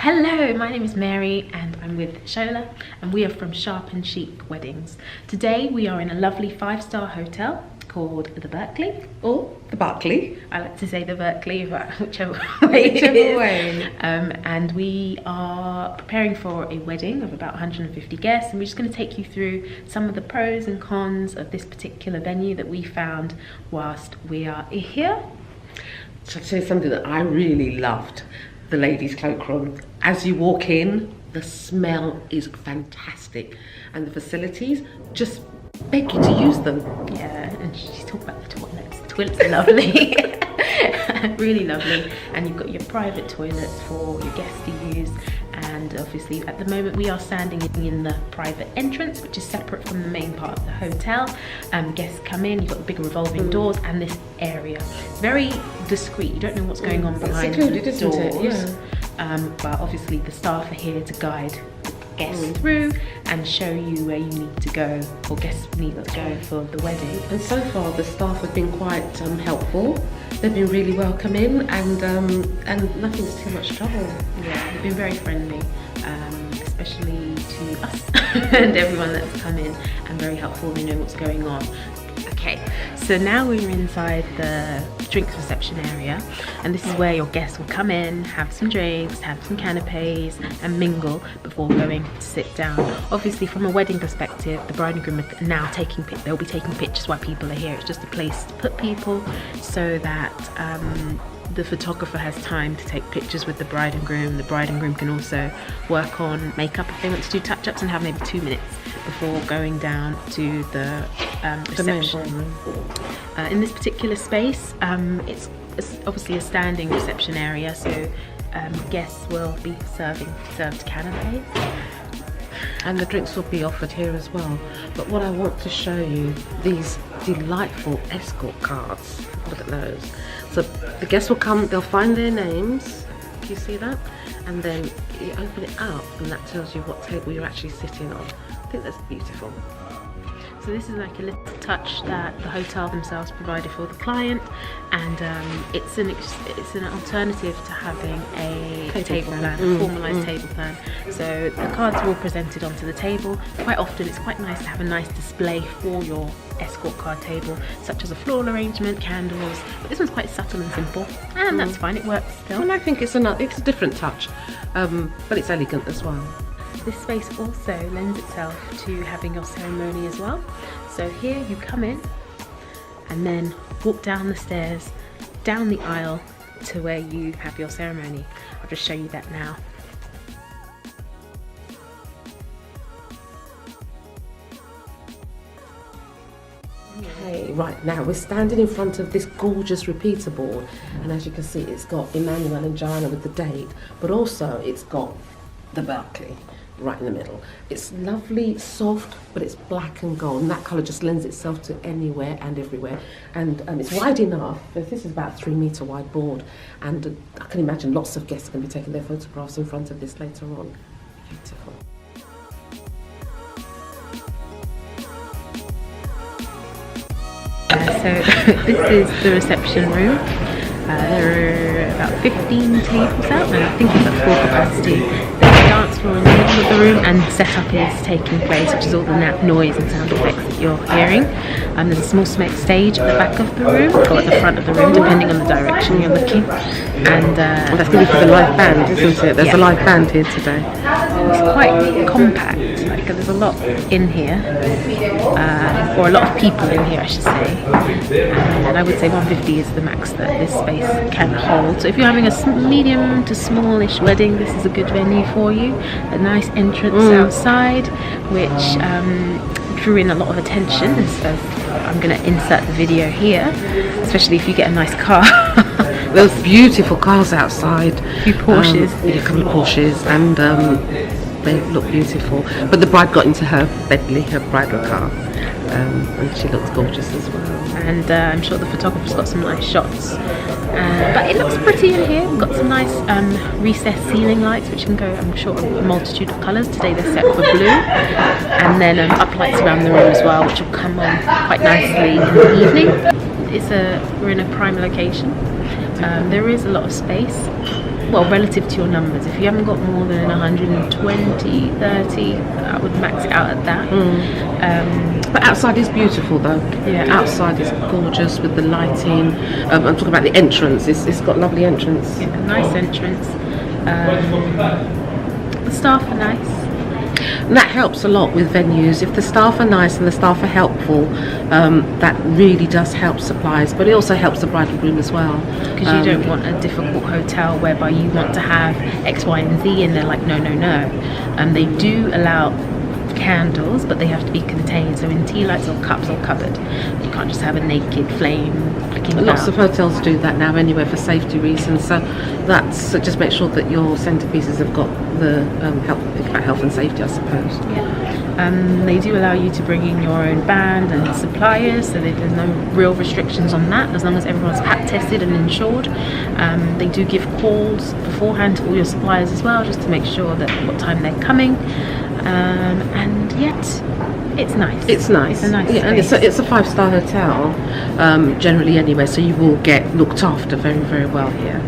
Hello, my name is Mary and I'm with Shola and we are from Sharp N Chic Weddings. Today we are in a lovely 5-star hotel called the Berkeley, or the Berkeley. I like to say the Berkeley, but whichever way. And we are preparing for a wedding of about 150 guests, and we're just going to take you through some of the pros and cons of this particular venue that we found whilst we are here. So I'll tell you something that I really loved. The ladies' cloakroom. As you walk in, the smell is fantastic, and the facilities just beg you to use them. Yeah, and she's talking about the toilets. The toilets are lovely, really lovely, and you've got your private toilets for your guests to use. And obviously at the moment we are standing in the private entrance, which is separate from the main part of the hotel. Guests come in, you've got the big revolving doors and this area. It's very discreet, you don't know what's going on behind the doors. But obviously the staff are here to guide guests through and show you where you need to go, or guests need to go for the wedding. And so far the staff have been quite helpful. They've been really welcoming, and nothing's too much trouble. Yeah, they've been very friendly, especially to us and everyone that's come in, and very helpful. They know what's going on. Okay, so now we're inside the drinks reception area, and this is where your guests will come in, have some drinks, have some canapes and mingle before going to sit down. Obviously from a wedding perspective, the bride and groom are now they'll be taking pictures while people are here. It's just a place to put people so that the photographer has time to take pictures with the bride and groom. The bride and groom can also work on makeup if they want to do touch-ups, and have maybe 2 minutes before going down to the reception. In this particular space, it's obviously a standing reception area, so guests will be served canapes. And the drinks will be offered here as well. But what I want to show you, these delightful escort cards. Look at those. So the guests will come, they'll find their names. Can you see that? And then you open it up and that tells you what table you're actually sitting on. I think that's beautiful. So this is like a little touch that the hotel themselves provided for the client, and it's an alternative to having a table plan, a formalised table plan. So the cards are all presented onto the table. Quite often it's quite nice to have a nice display for your escort card table, such as a floral arrangement, candles, but this one's quite subtle and simple, and that's fine, it works still. And I think it's a different touch, but it's elegant as well. This space also lends itself to having your ceremony as well. So here you come in and then walk down the stairs, down the aisle to where you have your ceremony. I'll just show you that now. Okay, right now we're standing in front of this gorgeous repeater board, and as you can see it's got Emmanuel and Joanna with the date, but also it's got the Berkeley right in the middle. It's lovely, soft, but it's black and gold, and that colour just lends itself to anywhere and everywhere. And it's wide enough. This is about 3 metre wide board, and I can imagine lots of guests are going to be taking their photographs in front of this later on. Beautiful. So this is the reception room. There are about 15 tables out, and I think it's at full capacity. There's a dance floor in the middle of the room, and setup is taking place, which is all the noise and sound effects that you're hearing. There's a small stage at the back of the room, or at the front of the room, depending on the direction you're looking. And that's going to be for the live band, isn't it? There's a live band here today. It's quite compact. Like there's a lot in here, or a lot of people in here, I should say. And I would say 150 is the max that this space can hold. So if you're having a medium to smallish wedding, this is a good venue for you. A nice entrance outside, which drew in a lot of attention. As I'm going to insert the video here, especially if you get a nice car. Those beautiful cars outside. A few Porsches. A couple of Porsches, and they look beautiful. But the bride got into her Bentley, her bridal car, and she looks gorgeous as well. And I'm sure the photographer's got some nice shots. But it looks pretty in here. We've got some nice recessed ceiling lights, which can go, I'm sure, a multitude of colours. Today they're set for blue. And then uplights around the room as well, which will come on quite nicely in the evening. We're in a prime location. There is a lot of space. well, relative to your numbers. If you haven't got more than 120, 30, I would max it out at that. But outside is beautiful though. Yeah. Outside is gorgeous with the lighting. I'm talking about the entrance. It's got lovely entrance. Yeah, nice entrance. The staff are nice. And that helps a lot with venues. If the staff are nice and the staff are helpful, that really does help suppliers, but it also helps the bride and groom as well. Because you don't want a difficult hotel whereby you want to have X, Y, and Z, and they're like, no. They do allow candles, but they have to be contained, so in tea lights or cups or covered. You can't just have a naked flame flicking about. Lots of hotels do that now anyway for safety reasons, so that's just make sure that your centerpieces have got the health and safety, I suppose. They do allow you to bring in your own band and suppliers, so there's no real restrictions on that as long as everyone's PAT tested and insured. They do give calls beforehand to all your suppliers as well, just to make sure that what time they're coming. And yet it's nice. It's nice. It's a nice and space. it's a 5-star hotel generally anyway, so you will get looked after very, very well here.